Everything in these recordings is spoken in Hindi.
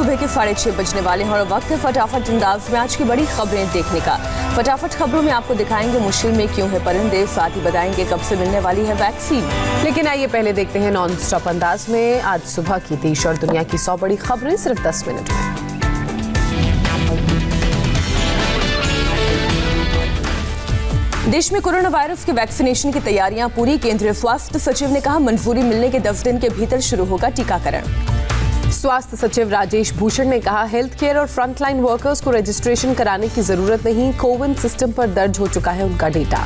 सुबह के 6:30 बजने वाले हैं और वक्त है फटाफट अंदाज में आज की बड़ी खबरें देखने का। फटाफट खबरों में आपको दिखाएंगे मुश्किल में क्यों है परिंदे, साथ ही बताएंगे कब से मिलने वाली है वैक्सीन। लेकिन आइए पहले देखते हैं नॉन स्टॉप अंदाज में आज सुबह की देश और दुनिया की 100 बड़ी खबरें सिर्फ 10 मिनट में। देश में कोरोना वायरस के वैक्सीनेशन की तैयारियां पूरी। केंद्रीय स्वास्थ्य सचिव ने कहा मंजूरी मिलने के 10 दिन के भीतर शुरू होगा टीकाकरण। स्वास्थ्य सचिव राजेश भूषण ने कहा हेल्थ केयर और फ्रंटलाइन वर्कर्स को रजिस्ट्रेशन कराने की जरूरत नहीं, कोविन सिस्टम पर दर्ज हो चुका है उनका डेटा।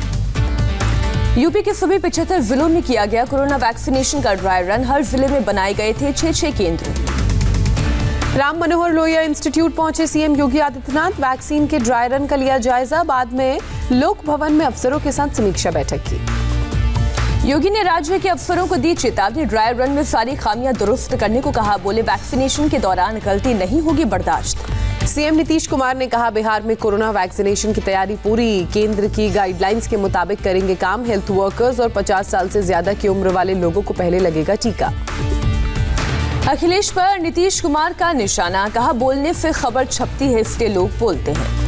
यूपी के सभी 75 जिलों में किया गया कोरोना वैक्सीनेशन का ड्राई रन। हर जिले में बनाए गए थे 6 केंद्र। राम मनोहर लोहिया इंस्टीट्यूट पहुंचे सीएम योगी आदित्यनाथ, वैक्सीन के ड्राई रन का लिया जायजा, बाद में लोक भवन में अफसरों के साथ समीक्षा बैठक की। योगी ने राज्य के अफसरों को दी चेतावनी, ड्राई रन में सारी खामियां दुरुस्त करने को कहा, बोले वैक्सीनेशन के दौरान गलती नहीं होगी बर्दाश्त। सीएम नीतीश कुमार ने कहा बिहार में कोरोना वैक्सीनेशन की तैयारी पूरी, केंद्र की गाइडलाइंस के मुताबिक करेंगे काम, हेल्थ वर्कर्स और 50 साल से ज्यादा की उम्र वाले लोगों को पहले लगेगा टीका। अखिलेश पर नीतीश कुमार का निशाना, कहा बोलने से खबर छपती है इसलिए लोग बोलते हैं।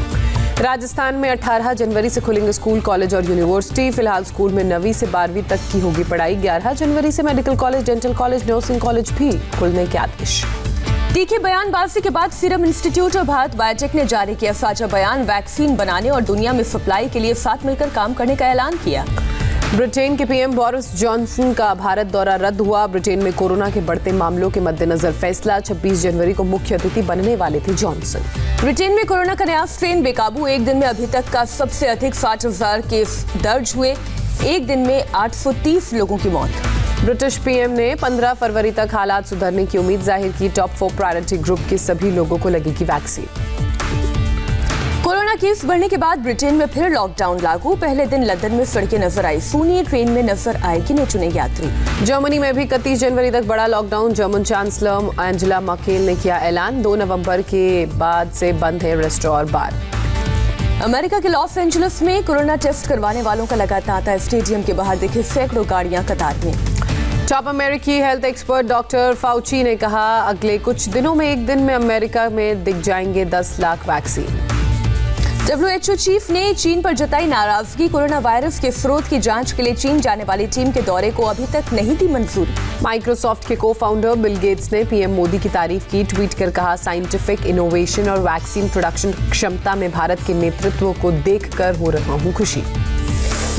राजस्थान में 18 जनवरी से खुलेंगे स्कूल, कॉलेज और यूनिवर्सिटी। फिलहाल स्कूल में 9वीं से 12वीं तक की होगी पढ़ाई। 11 जनवरी से medical college, dental college, nursing college भी खुलने के आदेश। तीखी बयानबाजी के बाद सीरम इंस्टीट्यूट और भारत बायोटेक ने जारी किया साझा बयान, वैक्सीन बनाने और दुनिया में सप्लाई के लिए साथ मिलकर काम करने का ऐलान किया। ब्रिटेन के पीएम बोरिस जॉनसन का भारत दौरा रद्द हुआ। ब्रिटेन में कोरोना के बढ़ते मामलों के मद्देनजर फैसला, 26 जनवरी को मुख्य अतिथि बनने वाले थे जॉनसन। ब्रिटेन में कोरोना का नया स्ट्रेन बेकाबू, एक दिन में अभी तक का सबसे अधिक 60,000 केस दर्ज हुए, एक दिन में 830 लोगों की मौत। ब्रिटिश पीएम ने 15 फरवरी तक हालात सुधरने की उम्मीद जाहिर की, टॉप 4 प्रायोरिटी ग्रुप के सभी लोगों को लगेगी वैक्सीन। कोरोना केस बढ़ने के बाद ब्रिटेन में फिर लॉकडाउन लागू, पहले दिन लंदन में सड़कें नजर आई सूनी, ट्रेन में नजर आएगी न चुने यात्री। जर्मनी में भी 31 जनवरी तक बड़ा lockdown, German chancellor Angela Merkel ने किया ऐलान, 2 नवंबर के बाद से बंद है रेस्टोरेंट और बार। अमेरिका के लॉस एंजलिस में कोरोना टेस्ट करवाने वालों का लगा तांता, स्टेडियम के बाहर दिखे सैकड़ों गाड़ियां कतार में। टॉप अमेरिकी हेल्थ एक्सपर्ट डॉक्टर फाउची ने कहा अगले कुछ दिनों में एक दिन में अमेरिका में दिख जाएंगे 10 लाख वैक्सीन। WHO चीफ ने चीन पर जताई नाराजगी, कोरोना वायरस के स्रोत की जांच के लिए चीन जाने वाली टीम के दौरे को अभी तक नहीं दी मंजूरी। माइक्रोसॉफ्ट के को-फाउंडर बिल गेट्स ने पीएम मोदी की तारीफ की, ट्वीट कर कहा साइंटिफिक इनोवेशन और वैक्सीन प्रोडक्शन क्षमता में भारत के नेतृत्व को देखकर हो रहा हूं खुशी।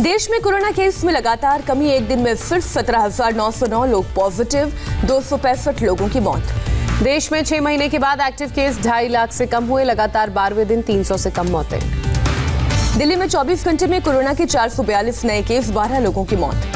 देश में कोरोना केस में लगातार कमी, एक दिन में सिर्फ 17,909 लोग पॉजिटिव, 265 लोगों की मौत। देश में 6 महीने के बाद एक्टिव केस 2.5 लाख से कम हुए, लगातार 12वें दिन 300 से कम मौतें। दिल्ली में 24 घंटे में कोरोना के 442 नए केस, 12 लोगों की मौत।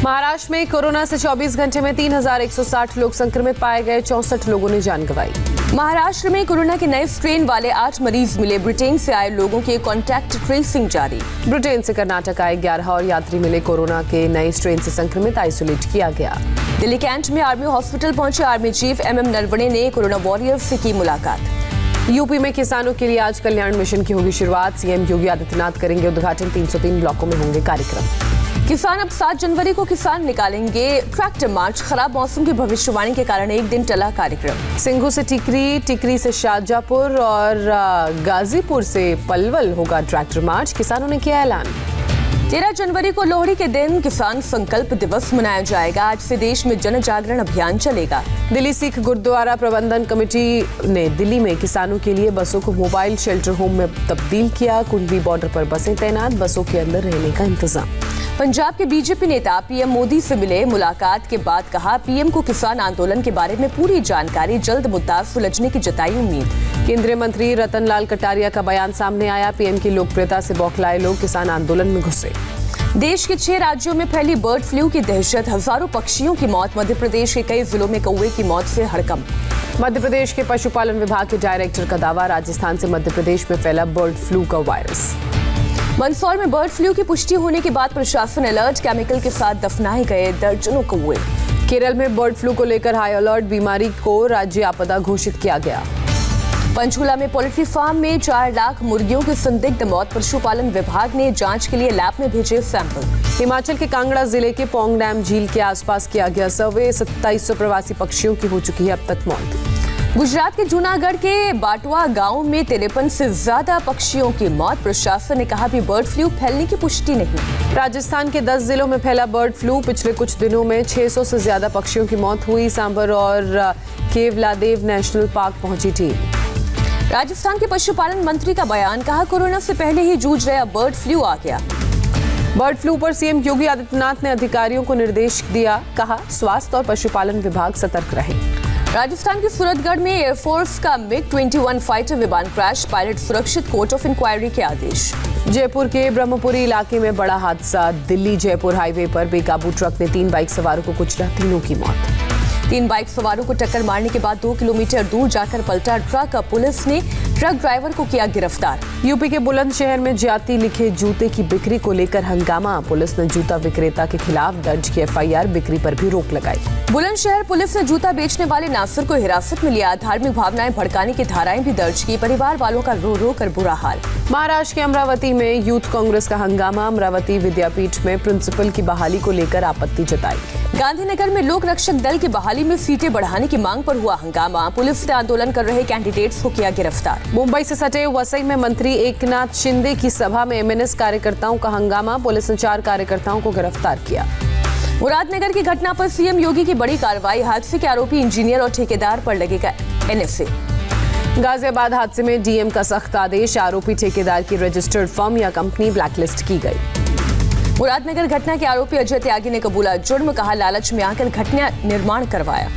महाराष्ट्र में कोरोना से 24 घंटे में 3,160 लोग संक्रमित पाए गए, 64 लोगों ने जान गंवाई। महाराष्ट्र में कोरोना के नए स्ट्रेन वाले 8 मरीज मिले, ब्रिटेन से आए लोगों की कॉन्टैक्ट ट्रेसिंग जारी। ब्रिटेन से कर्नाटक आए 11 और यात्री मिले, कोरोना के नए स्ट्रेन से संक्रमित, आइसोलेट किया गया। दिल्ली कैंट में आर्मी हॉस्पिटल पहुंचे आर्मी चीफ MM नरवणे ने कोरोना वॉरियर्स से की मुलाकात। यूपी में किसानों के लिए आज कल्याण मिशन की होगी शुरुआत, सीएम योगी आदित्यनाथ करेंगे उद्घाटन, 303 ब्लॉकों में होंगे कार्यक्रम। किसान अब 7 जनवरी को किसान निकालेंगे ट्रैक्टर मार्च, खराब मौसम की भविष्यवाणी के कारण एक दिन टला कार्यक्रम। सिंघू से टिकरी, टिकरी से शाहजहांपुर और गाजीपुर से पलवल होगा ट्रैक्टर मार्च, किसानों ने किया ऐलान। 13 जनवरी को लोहड़ी के दिन किसान संकल्प दिवस मनाया जाएगा, आज से देश में जन जागरण अभियान चलेगा। दिल्ली सिख गुरुद्वारा प्रबंधन कमेटी ने दिल्ली में किसानों के लिए बसों को मोबाइल शेल्टर होम में तब्दील किया, कुंडली बॉर्डर पर बसें तैनात, बसों के अंदर रहने का इंतजाम। पंजाब के बीजेपी नेता पीएम मोदी से मिले, मुलाकात के बाद कहा पीएम को किसान आंदोलन के बारे में पूरी जानकारी, जल्द मुद्दा सुलझने की जताई उम्मीद। केंद्रीय मंत्री रतन लाल कटारिया का बयान सामने आया, पीएम की लोकप्रियता से बौखलाए लोग किसान आंदोलन में घुसे। देश के 6 राज्यों में फैली बर्ड फ्लू की दहशत, हजारों पक्षियों की मौत, मध्य प्रदेश के कई जिलों में कौवे की मौत से हड़कंप। मध्य प्रदेश के पशुपालन विभाग के डायरेक्टर का दावा, राजस्थान से मध्य प्रदेश में फैला बर्ड फ्लू का वायरस। मंदसौर में बर्ड फ्लू की पुष्टि होने के बाद प्रशासन अलर्ट, केमिकल के साथ दफनाए गए दर्जनों कौवे। केरल में बर्ड फ्लू को लेकर हाई अलर्ट, बीमारी को राज्य आपदा घोषित किया गया। पंचकुला में पोल्ट्री फार्म में 4 लाख मुर्गियों की संदिग्ध मौत, पशुपालन विभाग ने जांच के लिए लैब में भेजे सैंपल। हिमाचल के कांगड़ा जिले के पौंग डैम झील के आसपास किया गया सर्वे, 2700 प्रवासी पक्षियों की हो चुकी है अब तक मौत। गुजरात के जूनागढ़ के बाटवा गांव में 53 से ज्यादा पक्षियों की मौत। प्रशासन ने कहा भी बर्ड फ्लू फैलने की पुष्टि नहीं। राजस्थान के 10 जिलों में फैला बर्ड फ्लू। पिछले कुछ दिनों में 600 से ज्यादा पक्षियों की मौत हुई। सांबर और केवलादेव नेशनल पार्क पहुंची टीम। राजस्थान के पशुपालन मंत्री का बयान, कहा कोरोना से पहले ही जूझ रहा बर्ड फ्लू आ गया। बर्ड फ्लू पर सीएम योगी आदित्यनाथ ने अधिकारियों को निर्देश दिया, कहा स्वास्थ्य और पशुपालन विभाग सतर्क रहे। राजस्थान के सूरतगढ़ में एयरफोर्स का MiG-21 फाइटर विमान क्रैश, पायलट सुरक्षित, कोर्ट ऑफ इंक्वायरी के आदेश। जयपुर के ब्रह्मपुरी इलाके में बड़ा हादसा। दिल्ली जयपुर हाईवे पर बेकाबू ट्रक ने 3 बाइक सवारों को कुचला, तीनों की मौत। 3 बाइक सवारों को टक्कर मारने के बाद 2 किलोमीटर दूर जाकर पलटा ट्रक। पुलिस ने ट्रक ड्राइवर को किया गिरफ्तार। यूपी के बुलंदशहर में जाति लिखे जूते की बिक्री को लेकर हंगामा। पुलिस ने जूता विक्रेता के खिलाफ दर्ज की FIR, बिक्री पर भी रोक लगाई। बुलंदशहर पुलिस ने जूता बेचने वाले नासिर को हिरासत में लिया। धार्मिक भावनाएं भड़काने की धाराएं भी दर्ज की। परिवार वालों का रो रो कर बुरा हाल। महाराष्ट्र के अमरावती में यूथ कांग्रेस का हंगामा। अमरावती विद्यापीठ में प्रिंसिपल की बहाली को लेकर आपत्ति जताई। गांधीनगर में लोक रक्षक दल की बहाली में सीटें बढ़ाने की मांग पर हुआ हंगामा। पुलिस ने आंदोलन कर रहे कैंडिडेट्स को किया गिरफ्तार। मुंबई से सटे वसई में मंत्री एकनाथ शिंदे की सभा में MNS कार्यकर्ताओं का हंगामा। पुलिस ने 4 कार्यकर्ताओं को गिरफ्तार किया। मुरादनगर की घटना पर सीएम योगी की बड़ी कार्रवाई। हादसे के आरोपी इंजीनियर और ठेकेदार पर लगेगा NSA। गाजियाबाद हादसे में डीएम का सख्त आदेश। आरोपी ठेकेदार की रजिस्टर्ड फर्म या कंपनी ब्लैकलिस्ट की गई। मुरादनगर घटना के आरोपी अजय त्यागी ने कबूला जुर्म, कहा लालच में आकर घटना निर्माण करवाया।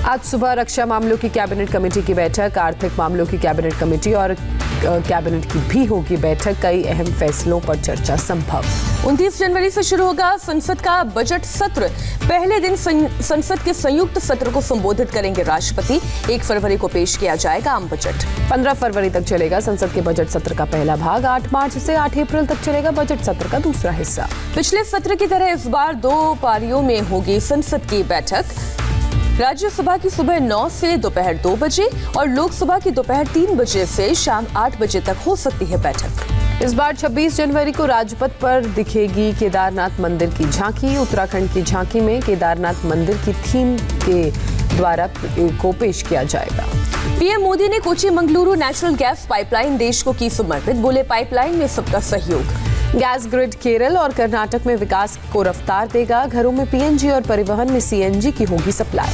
आज सुबह रक्षा मामलों की कैबिनेट कमेटी की बैठक। आर्थिक मामलों की कैबिनेट कमेटी और कैबिनेट की भी होगी बैठक। कई अहम फैसलों पर चर्चा संभव। 29 जनवरी से शुरू होगा संसद का बजट सत्र। पहले दिन संसद के संयुक्त सत्र को संबोधित करेंगे राष्ट्रपति। 1 फरवरी को पेश किया जाएगा आम बजट। 15 फरवरी तक चलेगा संसद के बजट सत्र का पहला भाग। 8 मार्च से 8 अप्रैल तक चलेगा बजट सत्र का दूसरा हिस्सा। पिछले सत्र की तरह इस बार 2 पारियों में होगी संसद की बैठक। राज्यसभा की सुबह 9 से दोपहर 2 बजे और लोकसभा की दोपहर 3 बजे से शाम 8 बजे तक हो सकती है बैठक। इस बार 26 जनवरी को राजपथ पर दिखेगी केदारनाथ मंदिर की झांकी। उत्तराखंड की झांकी में केदारनाथ मंदिर की थीम के द्वारा को पेश किया जाएगा। पीएम मोदी ने Kochi Mangaluru national gas pipeline देश को की समर्पित। बोले पाइपलाइन में सबका सहयोग। गैस ग्रिड केरल और कर्नाटक में विकास को रफ्तार देगा। घरों में PNG और परिवहन में CNG की होगी सप्लाई।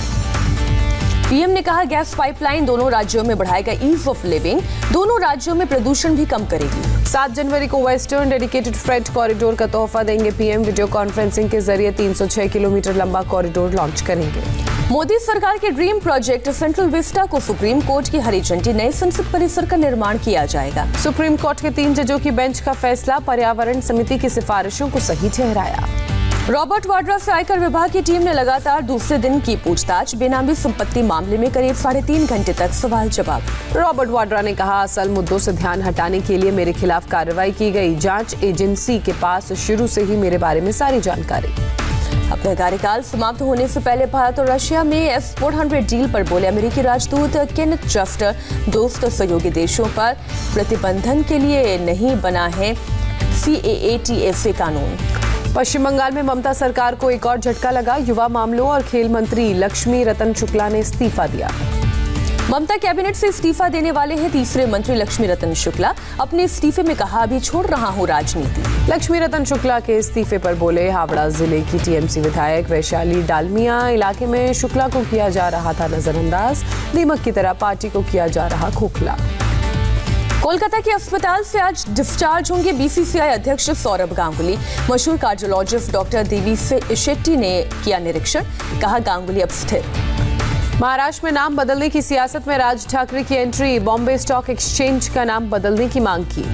पीएम ने कहा गैस पाइपलाइन दोनों राज्यों में बढ़ाएगा ईज ऑफ लिविंग। दोनों राज्यों में प्रदूषण भी कम करेगी। 7 जनवरी को वेस्टर्न डेडिकेटेड फ्रेट कॉरिडोर का तोहफा देंगे पीएम। वीडियो कॉन्फ्रेंसिंग के जरिए 306 किलोमीटर लंबा कॉरिडोर लॉन्च करेंगे। मोदी सरकार के ड्रीम प्रोजेक्ट सेंट्रल विस्टा को सुप्रीम कोर्ट की हरी झंडी। नए संसद परिसर का निर्माण किया जाएगा। सुप्रीम कोर्ट के 3 जजों की बेंच का फैसला। पर्यावरण समिति की सिफारिशों को सही ठहराया। रॉबर्ट वाड्रा से आयकर विभाग की टीम ने लगातार दूसरे दिन की पूछताछ। बेनामी संपत्ति मामले में करीब 3.5 घंटे तक सवाल जवाब। रॉबर्ट वाड्रा ने कहा असल मुद्दों से ध्यान हटाने के लिए मेरे खिलाफ कार्रवाई की गई। जांच एजेंसी के पास शुरू से ही मेरे बारे में सारी जानकारी। अपने कार्यकाल समाप्त होने से पहले भारत और रशिया में S-400 डील पर बोले अमेरिकी राजदूत केनेथ जस्टर। दोस्त सहयोगी देशों पर प्रतिबंधन के लिए नहीं बना है CAATFA कानून। पश्चिम बंगाल में ममता सरकार को एक और झटका लगा। युवा मामलों और खेल मंत्री लक्ष्मी रतन शुक्ला ने इस्तीफा दिया। ममता कैबिनेट से इस्तीफा देने वाले हैं तीसरे मंत्री लक्ष्मी रतन शुक्ला। अपने इस्तीफे में कहा अभी छोड़ रहा हूं राजनीति। लक्ष्मी रतन शुक्ला के इस्तीफे पर बोले हावड़ा जिले की TMC विधायक वैशाली डालमिया इलाके में शुक्ला को किया जा रहा था नजरअंदाज। दीमक की तरह पार्टी को किया जा रहा खोखला। कोलकाता के अस्पताल से आज डिस्चार्ज होंगे BCCI अध्यक्ष सौरभ गांगुली। मशहूर कार्डियोलॉजिस्ट डॉक्टर देवी शेट्टी ने किया निरीक्षण। कहा गांगुली अब स्थिर। महाराष्ट्र में नाम बदलने की सियासत में राज ठाकरे की एंट्री। बॉम्बे स्टॉक एक्सचेंज का नाम बदलने की मांग की।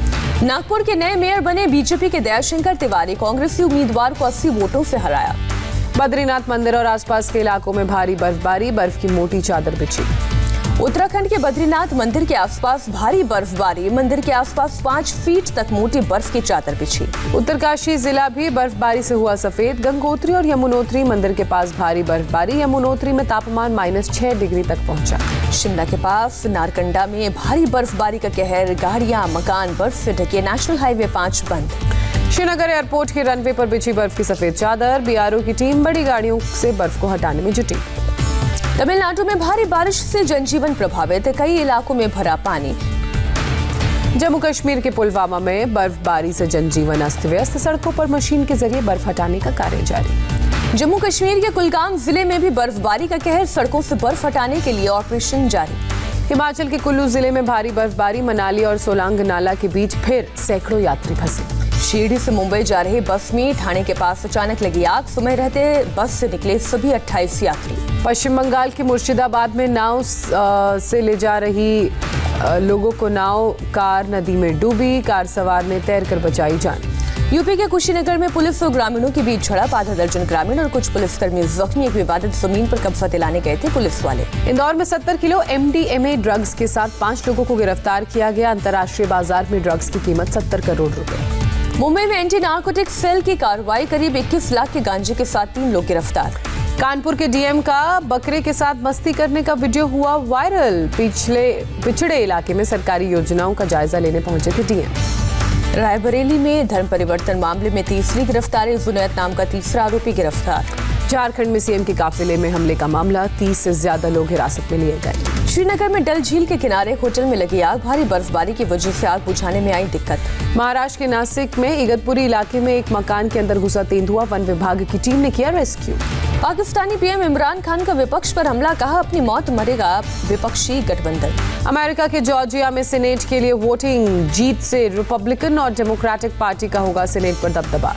नागपुर के नए मेयर बने बीजेपी के दयाशंकर तिवारी। कांग्रेसी उम्मीदवार को 80 वोटों से हराया। बद्रीनाथ मंदिर और आसपास के इलाकों में भारी बर्फबारी। बर्फ की मोटी चादर बिछी। उत्तराखंड के बद्रीनाथ मंदिर के आसपास भारी बर्फबारी। मंदिर के आसपास 5 फीट तक मोटी बर्फ की चादर बिछी। उत्तरकाशी जिला भी बर्फबारी से हुआ सफेद। गंगोत्री और यमुनोत्री मंदिर के पास भारी बर्फबारी। यमुनोत्री में तापमान -6 डिग्री तक पहुंचा। शिमला के पास नारकंडा में भारी बर्फबारी का कहर। गाड़ियां मकान बर्फ से ढके। नेशनल हाईवे 5 बंद। श्रीनगर एयरपोर्ट के रनवे पर बिछी बर्फ की सफेद चादर। BRO की टीम बड़ी गाड़ियों से बर्फ को हटाने में जुटी। तमिलनाडु में भारी बारिश से जनजीवन प्रभावित, कई इलाकों में भरा पानी। जम्मू कश्मीर के पुलवामा में बर्फबारी से जनजीवन अस्त व्यस्त, सड़कों पर मशीन के जरिए बर्फ हटाने का कार्य जारी। जम्मू कश्मीर के कुलगाम जिले में भी बर्फबारी का कहर, सड़कों से बर्फ हटाने के लिए ऑपरेशन जारी। हिमाचल के कुल्लू जिले में भारी बर्फबारी, मनाली और सोलांग नाला के बीच फिर सैकड़ों यात्री फंसे। शिरडी से मुंबई जा रही बस में ठाणे के पास अचानक लगी आग, समय रहते बस से निकले सभी 28 यात्री। पश्चिम बंगाल के मुर्शिदाबाद में नाव से ले जा रही लोगों को नाव कार नदी में डूबी, कार सवार ने तैरकर बचाई जान। यूपी के कुशीनगर में पुलिस और ग्रामीणों के बीच झड़प, आधा दर्जन ग्रामीण और कुछ पुलिसकर्मी जख्मी, एक विवादित जमीन पर कब्जा दिलाने गए थे पुलिस वाले। इंदौर में 70 किलो MDMA ड्रग्स के साथ 5 लोगों को गिरफ्तार किया गया, अंतर्राष्ट्रीय बाजार में ड्रग्स की कीमत 70 करोड़ रुपए। मुंबई में एंटी नार्कोटिक सेल की कार्रवाई, करीब 21 लाख के गांजे के साथ 3 लोग गिरफ्तार। कानपुर के डीएम का बकरे के साथ मस्ती करने का वीडियो हुआ वायरल, पिछड़े इलाके में सरकारी योजनाओं का जायजा लेने पहुंचे थे डीएम। रायबरेली में धर्म परिवर्तन मामले में तीसरी गिरफ्तारी, जुनैद नाम का तीसरा आरोपी गिरफ्तार। झारखंड में सीएम के काफिले में हमले का मामला, 30 से ज्यादा लोग हिरासत में लिए गए। श्रीनगर में डल झील के किनारे होटल में लगी आग, भारी बर्फबारी की वजह से आग बुझाने में आई दिक्कत। महाराष्ट्र के नासिक में इगतपुरी इलाके में एक मकान के अंदर घुसा तेंदुआ, वन विभाग की टीम ने किया रेस्क्यू। पाकिस्तानी पीएम इमरान खान का विपक्ष पर हमला, कहा अपनी मौत मरेगा विपक्षी गठबंधन। अमेरिका के जॉर्जिया में सीनेट के लिए वोटिंग, जीत से रिपब्लिकन और डेमोक्रेटिक पार्टी का होगा सीनेट पर दबदबा।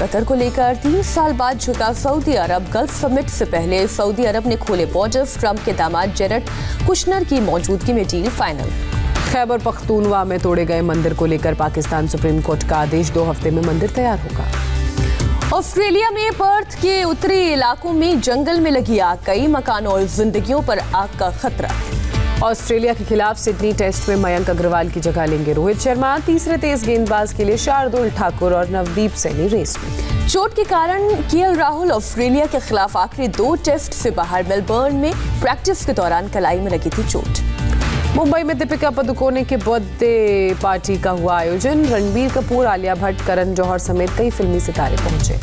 कतर को लेकर 3 साल बाद झुका सऊदी अरब, गल्फ समिट से पहले सऊदी अरब ने खोले बॉर्डर्स, ट्रंप के दामाद जेरेड कुशनर की मौजूदगी में डील फाइनल। खैबर पख्तूनवा में तोड़े गए मंदिर को लेकर पाकिस्तान सुप्रीम कोर्ट का आदेश, 2 हफ्ते में मंदिर तैयार होगा। ऑस्ट्रेलिया में पर्थ के उत्तरी इलाकों में जंगल में लगी आग, कई मकानों और जिंदगियों पर आग का खतरा। ऑस्ट्रेलिया के खिलाफ सिडनी टेस्ट में मयंक अग्रवाल की जगह लेंगे रोहित शर्मा, तीसरे तेज गेंदबाज के लिए शार्दुल ठाकुर और नवदीप सैनी रेस में। चोट के कारण केएल राहुल ऑस्ट्रेलिया के खिलाफ आखिरी 2 टेस्ट से बाहर, मेलबर्न में प्रैक्टिस के दौरान कलाई में लगी थी चोट। मुंबई में दीपिका पादुकोणे के बर्थडे पार्टी का हुआ आयोजन, रणबीर कपूर, आलिया भट्ट, करण जौहर समेत कई फिल्मी सितारे पहुंचे।